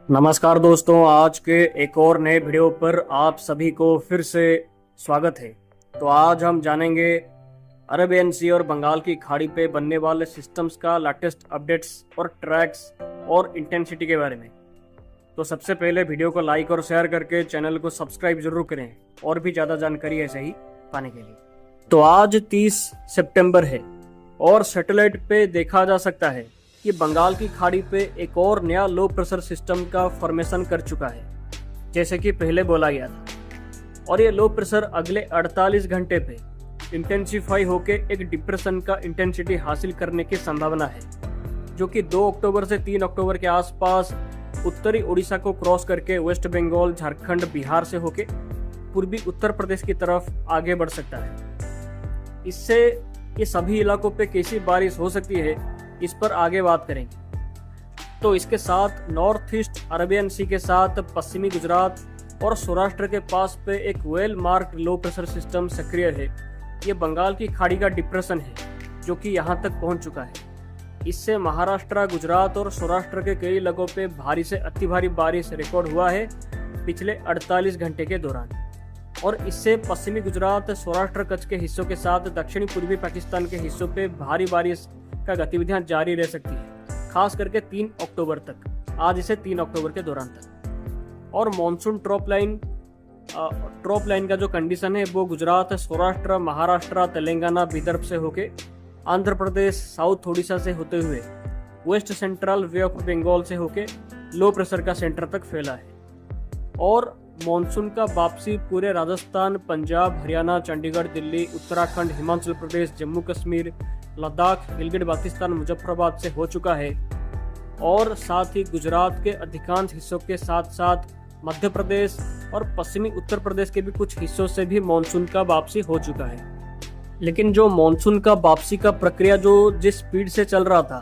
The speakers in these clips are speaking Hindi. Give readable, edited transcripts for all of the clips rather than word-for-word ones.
नमस्कार दोस्तों, आज के एक और नए वीडियो पर आप सभी को फिर से स्वागत है। तो आज हम जानेंगे अरेबियन सी और बंगाल की खाड़ी पे बनने वाले सिस्टम्स का लेटेस्ट अपडेट्स और ट्रैक्स और इंटेंसिटी के बारे में। तो सबसे पहले वीडियो को लाइक और शेयर करके चैनल को सब्सक्राइब जरूर करें और भी ज़्यादा जानकारी ऐसे ही पाने के लिए। तो आज 30 सितंबर है और सैटेलाइट पे देखा जा सकता है कि बंगाल की खाड़ी पे एक और नया लो प्रेशर सिस्टम का फॉर्मेशन कर चुका है, जैसे कि पहले बोला गया था। और ये लो प्रेशर अगले 48 घंटे पे इंटेंसिफाई होके एक डिप्रेशन का इंटेंसिटी हासिल करने की संभावना है, जो कि 2 अक्टूबर से 3 अक्टूबर के आसपास उत्तरी उड़ीसा को क्रॉस करके वेस्ट बंगाल, झारखंड, बिहार से होके पूर्वी उत्तर प्रदेश की तरफ आगे बढ़ सकता है। इससे ये सभी इलाकों पे कैसी बारिश हो सकती है, इस पर आगे बात करेंगे। तो इसके साथ नॉर्थ ईस्ट अरेबियन सी के साथ पश्चिमी गुजरात और सौराष्ट्र के पास पे एक well marked low pressure system सक्रिय है। ये बंगाल की खाड़ी का डिप्रेशन है, जो कि यहाँ तक पहुँच चुका है। इससे महाराष्ट्र, गुजरात और सौराष्ट्र के कई इलाकों पे भारी से अति भारी बारिश रिकॉर्ड हुआ है पिछले 48 घंटे के दौरान। और इससे पश्चिमी गुजरात, सौराष्ट्र, कच्छ के हिस्सों के साथ दक्षिणी पूर्वी पाकिस्तान के हिस्सों पे भारी बारिश का गतिविधियां जारी रह सकती है, खास करके 3 अक्टूबर तक, आज से 3 अक्टूबर के दौरान तक। और मॉनसून ट्रॉप लाइन का जो कंडीशन है वो गुजरात, सौराष्ट्र, महाराष्ट्र, तेलंगाना, विदर्भ से होके आंध्र प्रदेश, साउथ उड़ीसा से होते हुए west central bay of Bengal से होके लो प्रेशर का सेंटर तक फैला है। और मॉनसून का वापसी पूरे राजस्थान, पंजाब, हरियाणा, चंडीगढ़, दिल्ली, उत्तराखंड, हिमाचल प्रदेश, जम्मू कश्मीर, लद्दाख, गिलगित बाल्टिस्तान, मुजफ्फराबाद से हो चुका है। और साथ ही गुजरात के अधिकांश हिस्सों के साथ साथ मध्य प्रदेश और पश्चिमी उत्तर प्रदेश के भी कुछ हिस्सों से भी मानसून का वापसी हो चुका है। लेकिन जो मानसून का वापसी का प्रक्रिया जो जिस स्पीड से चल रहा था,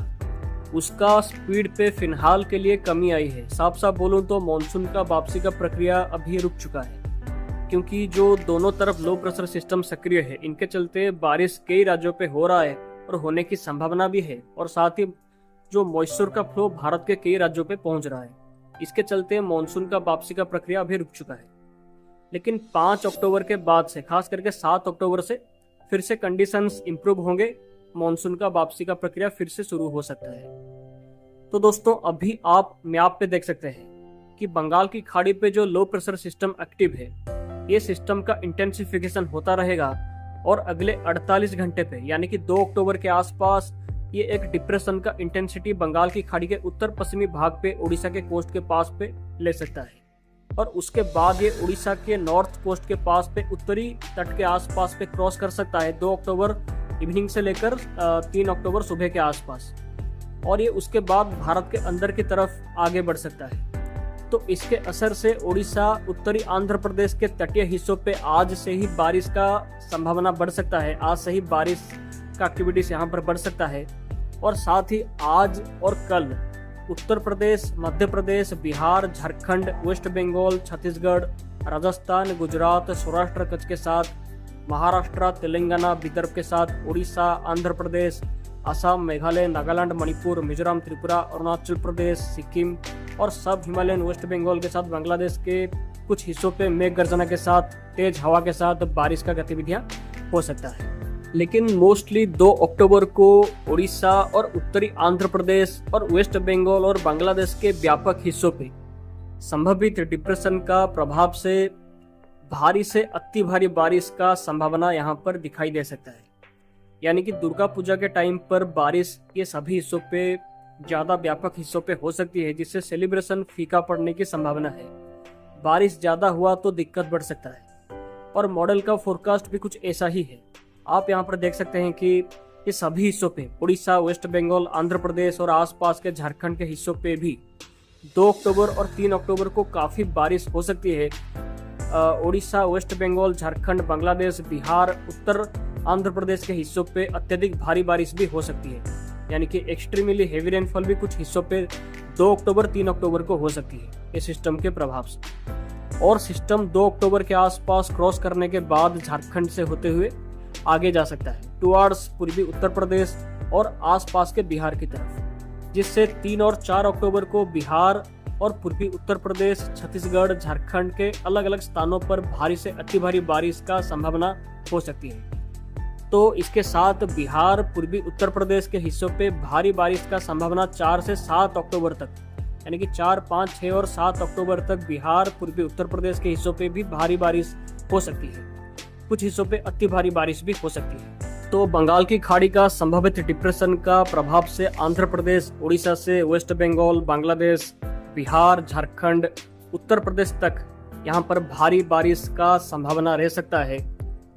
उसका स्पीड पे फिलहाल के लिए कमी आई है। साफ साफ बोलूं तो मानसून का वापसी का प्रक्रिया अभी रुक चुका है, क्योंकि जो दोनों तरफ लो प्रेशर सिस्टम सक्रिय है, इनके चलते बारिश कई राज्यों पे हो रहा है और होने की संभावना भी है। और साथ ही जो मॉइस्चर का फ्लो भारत के कई राज्यों पे पहुंच रहा है, इसके चलते मानसून का वापसी का प्रक्रिया अभी रुक चुका है। लेकिन 5 अक्टूबर के बाद से, खास करके 7 अक्टूबर से फिर से कंडीशंस इंप्रूव होंगे, मानसून का वापसी का प्रक्रिया फिर से शुरू हो सकता है। तो दोस्तों, अभी आप मैप पे देख सकते हैं कि बंगाल की खाड़ी पे जो लो प्रेशर सिस्टम एक्टिव है, ये सिस्टम का इंटेंसिफिकेशन होता रहेगा और अगले 48 घंटे पे, यानी कि 2 अक्टूबर के आसपास, ये एक डिप्रेशन का इंटेंसिटी बंगाल की खाड़ी के उत्तर पश्चिमी भाग पे, उड़ीसा के कोस्ट के पास पे ले सकता है। और उसके बाद ये उड़ीसा के नॉर्थ कोस्ट के पास पे, उत्तरी तट के आसपास पे क्रॉस कर सकता है 2 अक्टूबर इवनिंग से लेकर 3 अक्टूबर सुबह के आसपास। और ये उसके बाद भारत के अंदर की तरफ आगे बढ़ सकता है। तो इसके असर से उड़ीसा, उत्तरी आंध्र प्रदेश के तटीय हिस्सों पे आज से ही बारिश का संभावना बढ़ सकता है। आज से ही बारिश का एक्टिविटीज यहाँ पर बढ़ सकता है। और साथ ही आज और कल उत्तर प्रदेश, मध्य प्रदेश, बिहार, झारखंड, वेस्ट बंगाल, छत्तीसगढ़, राजस्थान, गुजरात, सौराष्ट्र, कच्छ के साथ महाराष्ट्र, तेलंगाना, विदर्भ के साथ उड़ीसा, आंध्र प्रदेश, असम, मेघालय, नागालैंड, मणिपुर, मिजोरम, त्रिपुरा, अरुणाचल प्रदेश, सिक्किम और सब हिमालयन वेस्ट बंगाल के साथ बांग्लादेश के कुछ हिस्सों पे मेघ गर्जना के साथ, तेज हवा के साथ बारिश का गतिविधियां हो सकता है। लेकिन मोस्टली 2 अक्टूबर को उड़ीसा और उत्तरी आंध्र प्रदेश और वेस्ट बंगाल और बांग्लादेश के व्यापक हिस्सों पे संभावित डिप्रेशन का प्रभाव से भारी से अति भारी बारिश का संभावना यहाँ पर दिखाई दे सकता है। यानी कि दुर्गा पूजा के टाइम पर बारिश ये सभी हिस्सों पे, ज्यादा व्यापक हिस्सों पे हो सकती है, जिससे सेलिब्रेशन फीका पड़ने की संभावना है। बारिश ज्यादा हुआ तो दिक्कत बढ़ सकता है। और मॉडल का फोरकास्ट भी कुछ ऐसा ही है। आप यहाँ पर देख सकते हैं कि ये सभी हिस्सों पे, उड़ीसा, वेस्ट बंगाल, आंध्र प्रदेश और आसपास के झारखंड के हिस्सों पे भी 2 अक्टूबर और 3 अक्टूबर को काफी बारिश हो सकती है। उड़ीसा, वेस्ट बंगाल, झारखंड, बांग्लादेश, बिहार, उत्तर आंध्र प्रदेश के हिस्सों पे अत्यधिक भारी बारिश भी हो सकती है। यानी कि एक्सट्रीमली हेवी रेनफॉल भी कुछ हिस्सों पे 2 अक्टूबर 3 अक्टूबर को हो सकती है इस सिस्टम के प्रभाव से। और सिस्टम 2 अक्टूबर के आसपास क्रॉस करने के बाद झारखंड से होते हुए आगे जा सकता है टुवार्ड्स पूर्वी उत्तर प्रदेश और आसपास के बिहार की तरफ, जिससे 3 और 4 अक्टूबर को बिहार और पूर्वी उत्तर प्रदेश, छत्तीसगढ़, झारखंड के अलग अलग स्थानों पर भारी से अति भारी बारिश का संभावना हो सकती है। तो इसके साथ बिहार, पूर्वी उत्तर प्रदेश के हिस्सों पे भारी बारिश का संभावना 4 से 7 अक्टूबर तक, यानी कि 4, 5, 6 और 7 अक्टूबर तक बिहार, पूर्वी उत्तर प्रदेश के हिस्सों पे भी भारी बारिश हो सकती है। कुछ हिस्सों पे अति भारी बारिश भी हो सकती है। तो बंगाल की खाड़ी का संभावित डिप्रेशन का प्रभाव से आंध्र प्रदेश, उड़ीसा से वेस्ट बंगाल, बांग्लादेश, बिहार, झारखंड, उत्तर प्रदेश तक यहाँ पर भारी बारिश का संभावना रह सकता है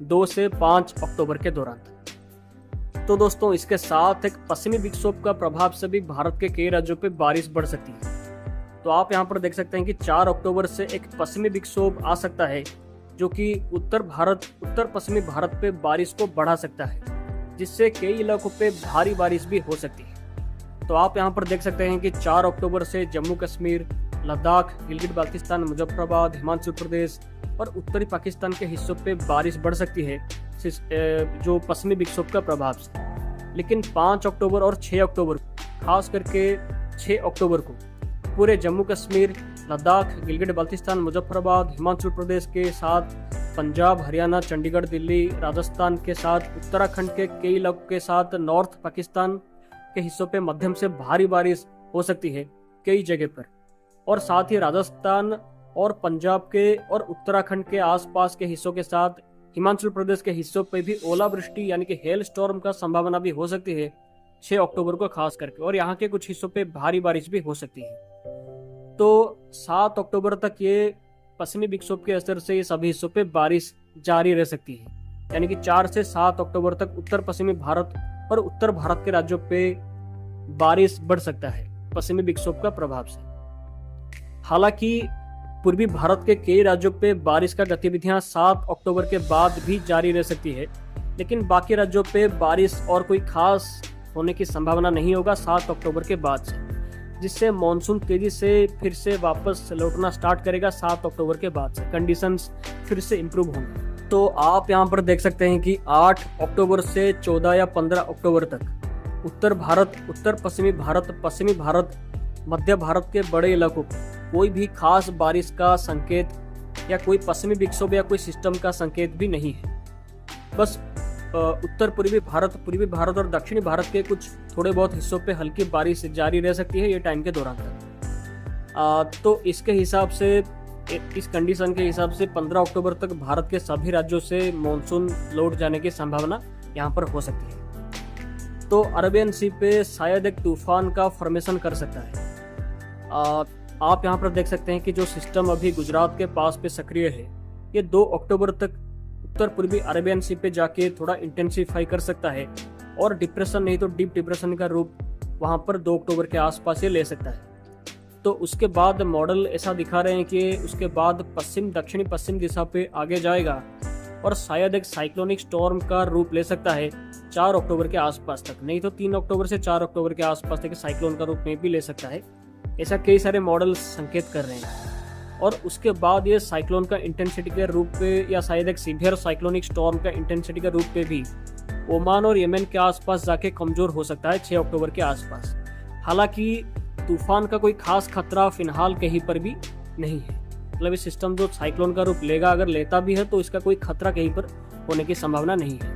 2 से 5 अक्टूबर के दौरान। तो दोस्तों, इसके साथ एक पश्चिमी विक्षोभ का प्रभाव से भी भारत के कई राज्यों पे बारिश बढ़ सकती है। तो आप यहाँ पर देख सकते हैं कि 4 अक्टूबर से एक पश्चिमी विक्षोभ आ सकता है जो कि उत्तर पश्चिमी भारत पे बारिश को बढ़ा सकता है, जिससे कई इलाकों पे भारी बारिश भी हो सकती है। तो आप यहाँ पर देख सकते हैं कि 4 अक्टूबर से जम्मू कश्मीर, लद्दाख, गिलगित बाल्टिस्तान, मुजफ्फराबाद, हिमाचल प्रदेश और उत्तरी पाकिस्तान के हिस्सों पे बारिश बढ़ सकती है जो पश्चिमी विक्षोभ का प्रभाव से। लेकिन 5 अक्टूबर और 6 अक्टूबर, खास करके 6 अक्टूबर को पूरे जम्मू कश्मीर, लद्दाख, गिलगित बाल्टिस्तान, मुजफ्फराबाद, हिमाचल प्रदेश के साथ पंजाब, हरियाणा, चंडीगढ़, दिल्ली, राजस्थान के साथ उत्तराखंड के कई इलाकों के साथ नॉर्थ पाकिस्तान के हिस्सों पे मध्यम से भारी बारिश हो सकती है कई जगह पर। और साथ ही राजस्थान और पंजाब के और उत्तराखंड के आसपास के हिस्सों के साथ हिमाचल प्रदेश के हिस्सों पे भी ओलावृष्टि यानी कि हेल स्टॉर्म का संभावना भी हो सकती है 6 अक्टूबर को खास करके, और यहाँ के कुछ हिस्सों पे भारी बारिश भी हो सकती है। तो 7 अक्टूबर तक ये पश्चिमी विक्षोभ के असर से ये सभी हिस्सों पे बारिश जारी रह सकती है, यानी कि 4 से 7 अक्टूबर तक उत्तर पश्चिमी भारत और उत्तर भारत के राज्यों पे बारिश बढ़ सकता है पश्चिमी विक्षोभ का प्रभाव से। हालांकि पूर्वी भारत के कई राज्यों पे बारिश का गतिविधियां 7 अक्टूबर के बाद भी जारी रह सकती है, लेकिन बाकी राज्यों पे बारिश और कोई खास होने की संभावना नहीं होगा 7 अक्टूबर के बाद से, जिससे मॉनसून तेजी से फिर से वापस लौटना स्टार्ट करेगा 7 अक्टूबर के बाद से। कंडीशंस फिर से इंप्रूव होंगे। तो आप यहाँ पर देख सकते हैं कि 8 अक्टूबर से 14 या 15 अक्टूबर तक उत्तर भारत, उत्तर पश्चिमी भारत, पश्चिमी भारत, मध्य भारत के बड़े इलाकों पर कोई भी खास बारिश का संकेत या कोई पश्चिमी विक्षोभ या कोई सिस्टम का संकेत भी नहीं है। बस उत्तर पूर्वी भारत और दक्षिणी भारत के कुछ थोड़े बहुत हिस्सों पे हल्की बारिश जारी रह सकती है ये टाइम के दौरान तक। तो इसके हिसाब से, इस कंडीशन के हिसाब से 15 अक्टूबर तक भारत के सभी राज्यों से मानसून लौट जाने की संभावना यहाँ पर हो सकती है। तो अरेबियन सी पे शायद एक तूफान का फॉर्मेशन कर सकता है। आप यहाँ पर देख सकते हैं कि जो सिस्टम अभी गुजरात के पास पे सक्रिय है, ये 2 अक्टूबर तक उत्तर पूर्वी अरेबियन सी पे जाके थोड़ा इंटेंसिफाई कर सकता है और डिप्रेशन नहीं तो डीप डिप्रेशन का रूप वहाँ पर 2 अक्टूबर के आसपास ये ले सकता है। तो उसके बाद मॉडल ऐसा दिखा रहे हैं कि उसके बाद दक्षिणी पश्चिम दिशा पे आगे जाएगा और शायद एक साइक्लोनिक स्टॉर्म का रूप ले सकता है 4 अक्टूबर के आसपास तक, नहीं तो 3 अक्टूबर से 4 अक्टूबर के आसपास तक साइक्लोन का रूप में भी ले सकता है। ऐसा कई सारे मॉडल संकेत कर रहे हैं। और उसके बाद ये साइक्लोन का इंटेंसिटी के रूप पे या शायद एक सीवियर साइक्लोनिक स्टॉर्म का इंटेंसिटी के रूप पे भी ओमान और येमेन के आसपास जाके कमजोर हो सकता है 6 अक्टूबर के आसपास। हालांकि तूफान का कोई खास खतरा फिलहाल कहीं पर भी नहीं है। मतलब ये सिस्टम जो साइक्लोन का रूप लेगा, अगर लेता भी है तो इसका कोई खतरा कहीं पर होने की संभावना नहीं है।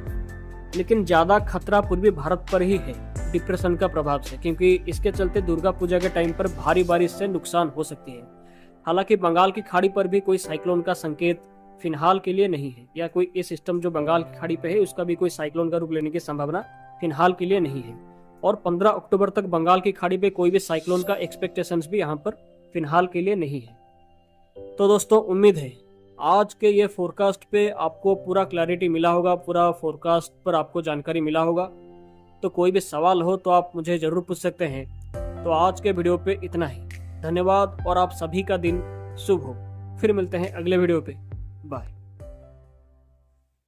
लेकिन ज्यादा खतरा पूर्वी भारत पर ही है डिप्रेशन का प्रभाव से, क्योंकि इसके चलते दुर्गा पूजा के टाइम पर भारी बारिश से नुकसान हो सकती है। हालांकि बंगाल की खाड़ी पर भी कोई साइक्लोन का संकेत फिलहाल के लिए नहीं है, या कोई ये सिस्टम जो बंगाल की खाड़ी पे है उसका भी कोई साइक्लोन का रूप लेने की संभावना फिलहाल के लिए नहीं है। और 15 अक्टूबर तक बंगाल की खाड़ी पे कोई भी साइक्लोन का एक्सपेक्टेशंस भी यहाँ पर फिलहाल के लिए नहीं है। तो दोस्तों, उम्मीद है आज के ये फोरकास्ट पे आपको पूरा क्लैरिटी मिला होगा, पूरा फोरकास्ट पर आपको जानकारी मिला होगा। तो कोई भी सवाल हो तो आप मुझे जरूर पूछ सकते हैं। तो आज के वीडियो पे इतना ही। धन्यवाद और आप सभी का दिन शुभ हो। फिर मिलते हैं अगले वीडियो पे। बाय।